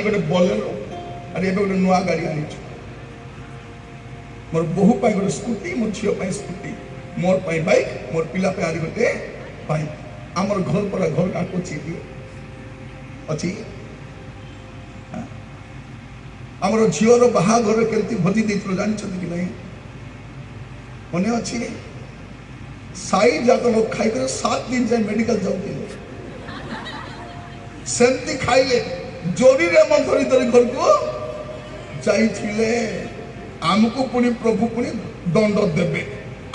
आज गोटे बोलेरो अरे एबे गोटे नुआ गाड़ी आनी मोर बहु पाई गोटे स्कूटी मोर झील पाई स्कूटी मोर पाई बाइक मोर पिला पे आज गोटे बाइक आमर घर पर घर काको छी अच्छी आमर झीवर बाहाघर केमती भोजी देथिलो जानछथि कि नहीं मने अच्छी साई जाक लोग खाई कर 7 दिन जाए मेडिकल जाऊले सेमती खाइले जोरी रे मन धरी धरी घर को जाइथिले आमको पुनी प्रभु पुनी दंड देबे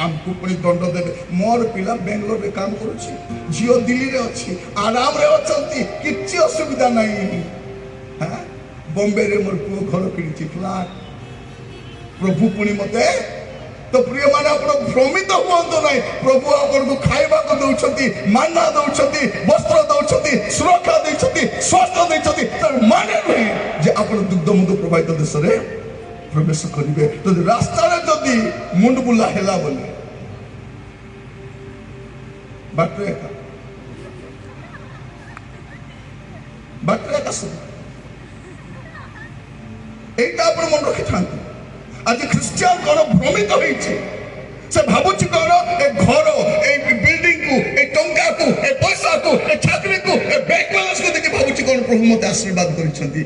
आमको पुनी दंड देबे मोर पिला बेंगलोर रे काम करूची जियो दिल्ली रे अछि आराम रे अछंती किछि असुविधा नहीं हां बॉम्बे रे मोर पुओ घर किछि फ्लैट प्रभु पुनी मते तो प्रिय माने आपण भ्रमित हुअंतो नहीं प्रभु आपण को खाइबा को दउछंती मानना दउछंती वस्त्र दउछंती सुरक्षा दैछंती स्वास्थ्य दैछंती तर माने नहीं जे आपण दुग्ध मुग्ध प्रभावित देश रे प्रवेश करिवे तो रास्ता रे जदी मुंड बुला हेला बोले बाटरे का सब एटा आपण मन रखि थांती आज ख्रिस्टियन कौन भ्रमित होइछे से भाबुची कौन ए घर ए बिल्डिंग को ए टंका को ए पैसा को ए चाकरी को ए बैंक बैलेंस को देखि भाबुची कौन प्रभु मते आशीर्वाद करिसंती